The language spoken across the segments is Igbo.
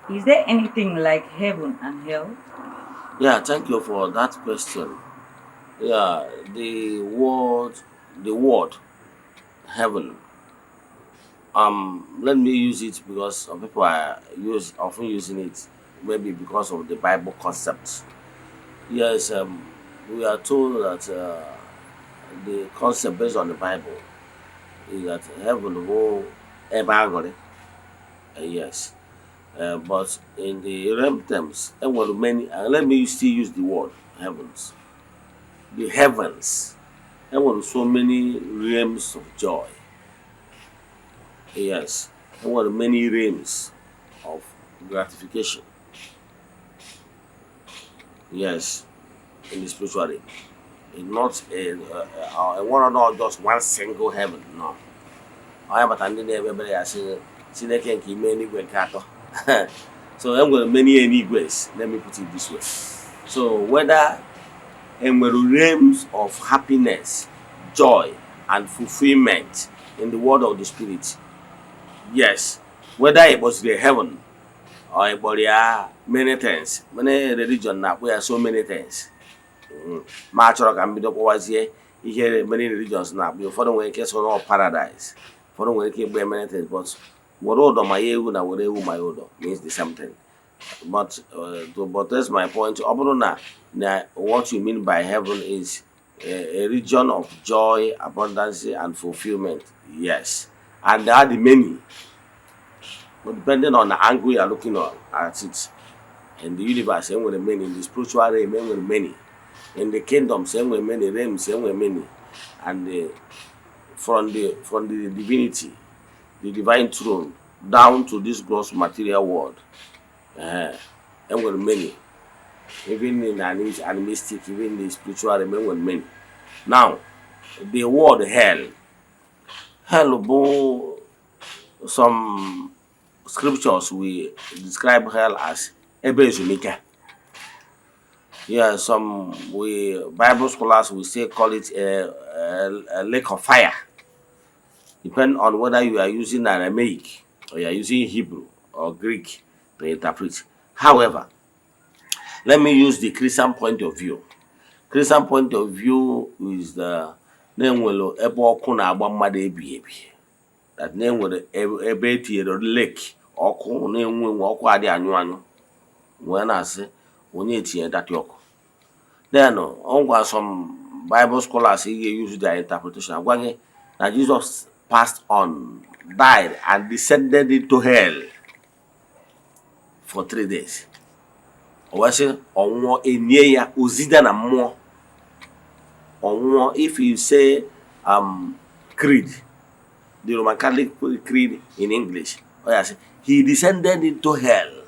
Is there anything like heaven and hell? Yeah, thank you for that question. Yeah, the word heaven. Let me use it because some people are often using it, maybe because of the Bible concept. Yes, we are told that the concept based on the Bible is that heaven will ever. Yes. But in the realm terms, there were many, let me still use the word heavens. The heavens, there were so many realms of joy. Yes, there were many realms of gratification. Yes, in the spiritual realm. It's not one or not just one single heaven, no. I but and then everybody has seen Chineke nke ime eluigwe nke atọ. So there were many enigmas, let me put it this way. So whether and were realms of happiness, joy, and fulfillment in the world of the spirit. Yes, whether it was the heaven or it was many things, many religion now we are so many things. Ma chọrọ ka m bido kpọwazie ihe many religions na akpụ ụfọdụ nwere ike so no paradise, ụfọdụ nwere ike ịgba many things, but were ụdọ ma ya ewu na were ewu ma ya ụdọ means the same thing. But that's my point. Ọ what you mean by heaven is a region of joy, abundance, and fulfillment. Yes, and there are the many, but depending on the angle you are looking at it. In the universe, same with the many. In the spiritual realm, same with many. In the kingdom, same with many. Realms, same with many. And from the divinity, the divine throne, down to this gross material world, and with many. Even in animistic, even in the spiritual realm, with many. Now, the word hell. Hell, some scriptures we describe hell as ebe ezumike. Yeah, some we Bible scholars will say call it a lake of fire. Depend on whether you are using Aramaic or you are using Hebrew or Greek to interpret. However, let me use the Christian point of view. Christian point of view is the na-enwere ebe ọkụ na-agba mmadụ ebighị ebi. That na-enwere ebe etinyere lake ọkụ na-enwu enwu ọkụ adị anyụ anyụ wee na-asị onye etinye dati ọkụ. Then on some Bible scholars use their interpretation agwa gị na Jesus passed on, died and descended into hell for 3 days. O wee sị ọnwụọ enye ya ozida na mmụọ. Ọnwụọ, if you say creed, the Roman Catholic creed in English, he descended into hell.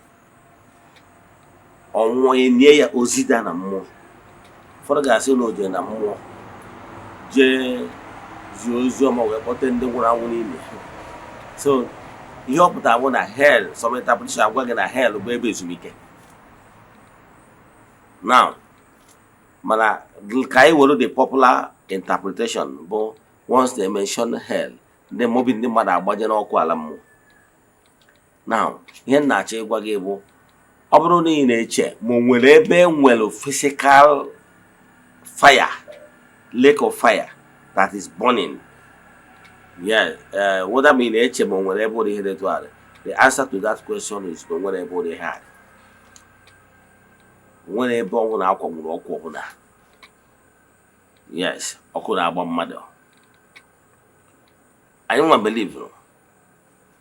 Ọnwụọ enye ya ozida na mmụọ. Ụfọdụ ga-asị na o jere na mmụọ jee zie ozi ọma wee kpọte ndị nwụrụ anwụ n'ime. So ihe ọ pụtara bụ na hell, some interpretation agwa gị na hell bụ ebe ezumike. Now, mana ka anyị were the popular interpretation bụ once they mention hell, ndị mobi ndị mmadụ agbaje n'ọkụ ala mmụọ. Now, ihe m na-achọ ịgwa gị bụ ọ bụrụ na ị na-eche ma o nwere ebe nwere physical fire, lake of fire that is burning. Yeah, whether me na-eche ma o nwere ebe ụdị ihe dị etu a, the answer to that question is na o nwere ebe ụdị ha. O nwere ebe ọbụla akwagburu ọkụ ọbụla. Yes, ọkụ na-agba mmadụ. Anyị nwa believe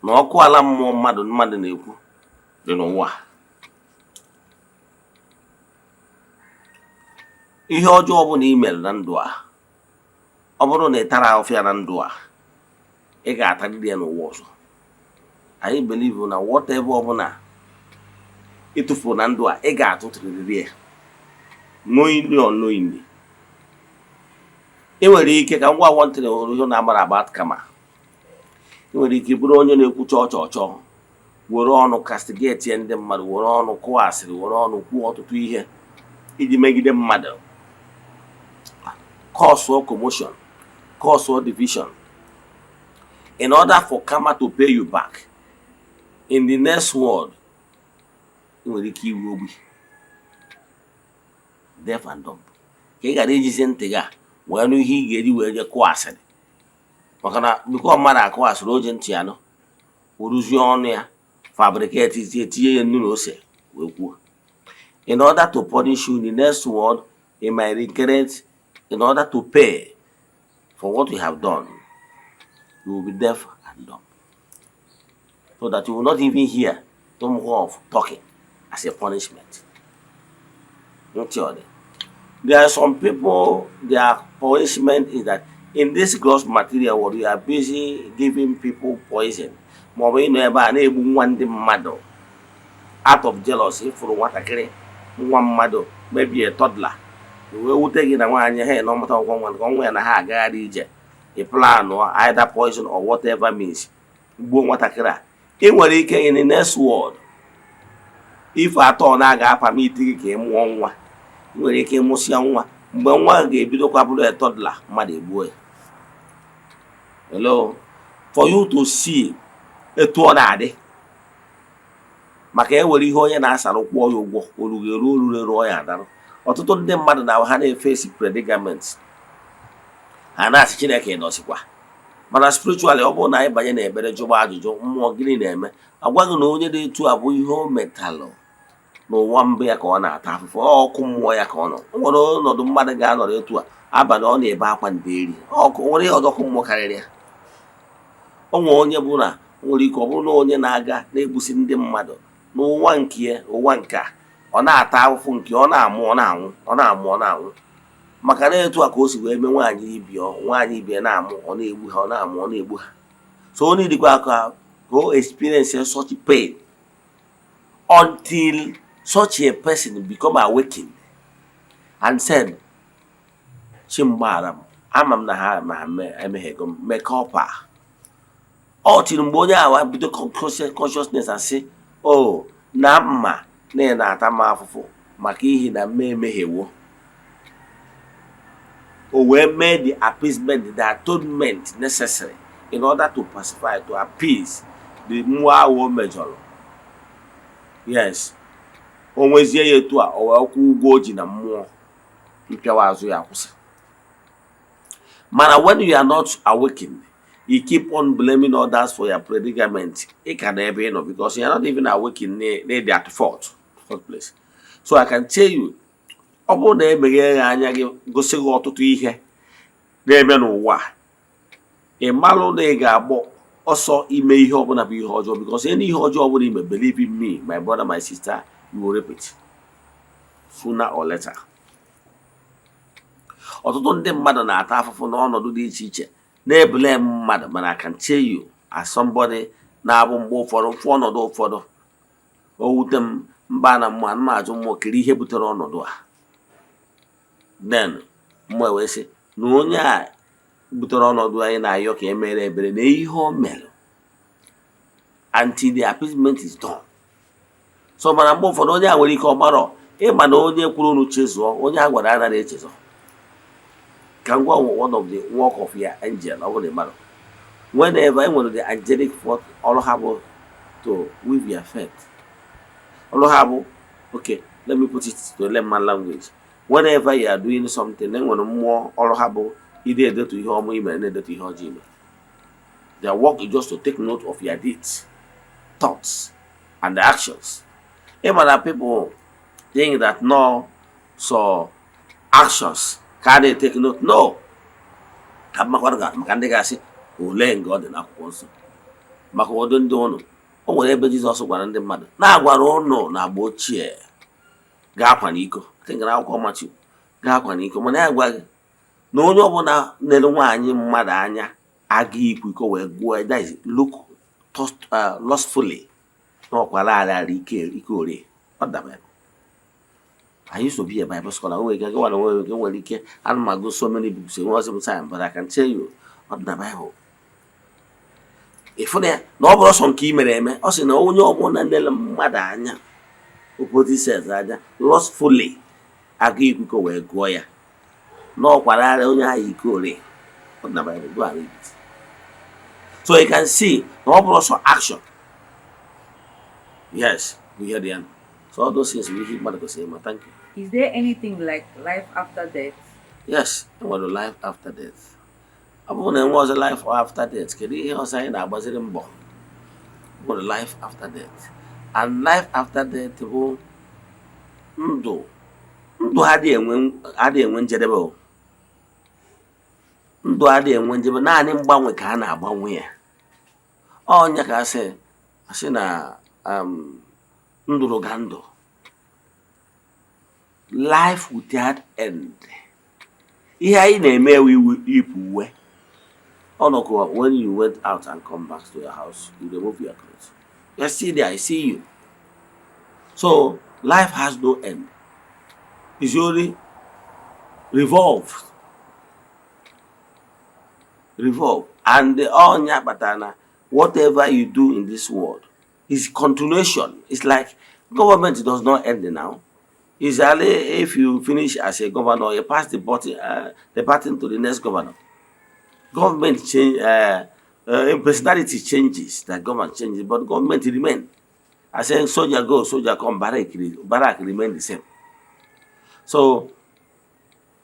na ọkụ ala mmụọ mmadụ na-ekwu dị n'ụwa. Ihe ọjọọ ọbụla i mere na ndụ a, ọ bụrụ na ị tara ahụhụ na ndụ a, ị ga-atarịrị ya n'ụwa ọzọ. Anyị believe na whatever ọbụla ị tụfuru na ndụ a, ị ga-atụtụrịrị ya, knowingly or unknowingly. Ị nwere ike ka ngwa wantịrị ihe na-amara about kama. Ị nwere ike bụrụ onye na-ekwu chọọ were ọnụ castigate ndị mmadụ, were ọnụ kụọ asịrị, were ọnụ kwuo ọtụtụ ihe iji megide mmadụ, cause commotion, cause division, in order for karma to pay you back in the next world. nwere ike iwu ogbi. Deaf and dumb. Ka ị gara ejizi ntị gị a wee nụ ihe ị ga-eji wee je kụọ asịrị. Maka na biko mmadụ akụ asịrị o ji ntị ya nụ wuruzie ọnụ ya fabricate etinye ya nnu na ose wee kwuo. In order to punish you in the next world, in my regret, in order to pay for what you have done, you will be deaf and dumb. So that you will not even hear no more of talking as a punishment. There are some people, their punishment is that in this gross material world, you are busy giving people poison. Out of jealousy for nwatakịrị nwa mmadụ, maybe a toddler. Wee wute gị na nwaanyị ha na ọmụta nwa ya na ha agagharị ije. A plan or either poison or whatever means. Gbuo nwatakịrị a. Ị nwere ike in the next world, if at all na ga-apamit gị ka ị mụọ nwa, ị nwere ike ịmụsịa nwa, mgbe nwa ga-ebidokwa bụrụ a toddler, mmadụ egbuo ya. Hello, for you to see etu ọ na-adị, maka enwere ihe onye na-asara kwụọ ya ụgwọ olugheruo ya adarụ. Ọtụtụ ndị mmadụ na ha na-efesi predicament, ha na-asị Chineke nọsikwa. Mana spiritually, ọ bụrụ na anyị banye n'ebere jụba ajụjụ, mmụọ gịnị na-eme, agwaghị na onye dị etu a bụ ihe o metalụ n'ụwa mbụ ya ka ọ na-ata afụfụ, ọkụ mmụọ ya ka ọ nọ. O nwere ọnọdụ mmadụ ga-anọrọ etu a, abalị ọ na-ebe akwa nderi, ọkụ nwere ihe ọzọ ọkụ mmụọ karịrị ya. O nwere onye bụ na nwere ike ọ bụrụ na onye na-aga na-egbusi ndị mmadụ n'ụwa nke ya, ụwa nke a, ọ na-ata afụfụ nke ọ na-amụ. Maka na etu a ka o si wee mee nwaanyị ibie na-amụ, ọ na-egbu ha, ọ na-egbu ha. So onye dịkwa aka ka o experience such pain until such a person become awakened and said, Chimgbara m, ama m na ha emeghego m, make up a. Ọ tiri mgbe onye awa bido consciousness asị, oh, na mma na-ata m afụfụ maka ihi na m emeghewo. O wee mee the appeasement, the atonement necessary in order to pacify, to appease the mmụọ ahụ o mejọrọ. Yes, o nwezie ya etu a, o wee kwụ ụgwọ o ji na mmụọ mpịawa azụ ya akwụsị. Mana when you are not awakened, you keep on blaming others for your predicament. It can never be enough because you are not even awakened, they are at fault in the first place. So I can tell you, ọ bụrụ na emeghe anya gị gosi gị ọtụtụ ihe na-eme n'ụwa, ị malụ na ị ga-agbọ ọsọ ime ihe ọbụla bụ ihe ọjọọ, because any ihe ọjọọ ọbụla ime, believe in me, my brother, my sister, you will repeat sooner or later. Ọtụtụ ndị mmadụ na-ata afụfụ n'ọnọdụ dị iche iche na-ebule mmadụ, mana I can tell you as somebody na-abụ mgbe ụfọdụ mfụ ọnọdụ ụfọdụ o wute m mba na mma ajụ mmụọ kiri ihe butere ọnọdụ a. Then mmụọ wee sị na onye a butere ọnọdụ anyị na-ayọ ka emere ebere na ihe o mere until the appeasement is done. So mana mgbe ụfọdụ onye a nwere ike ọgbarọ ịma na onye kwuru unu chezụọ, onye a gwara anaghị echezọ. Can go on one of the work of your angel over the matter. Whenever I want the angelic force, all have to weave your faith. All have, okay, let me put it to layman language. Whenever you are doing something, then when more all have either to hear me, either to hear Jimmy. Their work is just to take note of your deeds, thoughts, and the actions. Even that people think that no, so actions. Can they take note? No. Maka ndị ga-asị ole nga ọ dị n'akwụkwọ nsọ maka ụfọdụ ndị ụnụ. O nwere ebe Jizọs gwara ndị mmadụ na-agwara ụnụ na agba ochie ga-akwa n'iko, na akwụkwọ Matiu, ga-akwa n'iko, mana ya gwaghị na onye ọbụla nere nwaanyị mmadụ anya aga ikwu iko wee gụọ, that is look lustfully, na ọkwara ala ike ore. Ọ dabere. I used to be a Bible scholar. I go so many books in one time, but I can tell you what the Bible. If there no brought some key mere, also no one and Madanya, who put this says that lustfully agree we go where Goya. No, what I only equal what the Bible. Go and read it. So you can see no brought some action. Yes, we hear the end. So all those things we keep to say, thank you. Is there anything like life after death? Yes, what the life after death. Abụ na enwe ọzọ life after death, kedu ihe ọzọ anyị na-agbaziri mbọ? What the life after death. And life after death bụ ndụ. Ndụ adịghị enwe njedebe o. Ndụ adịghị enwe njedebe, naanị mgbanwe ka a na-agbanwe ya. Ọnya ka asị na ndụ ga ndụ. Life without end. Ihe anyị na-eme ipu uwe. When you went out and come back to your house, you remove your clothes. You're still there, I see you. So life has no end. It's only revolve. And whatever you do in this world is continuation. It's like government does not end now. It's only if you finish as a governor, you pass the baton to the next governor. Government change, personality changes, the government changes, but government remain. I say soldier go, soldier come, barrack remain the same. So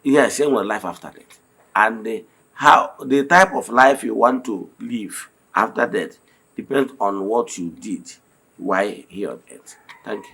yes, same with life after death. And how the type of life you want to live after death depends on what you did while here on earth. Thank you.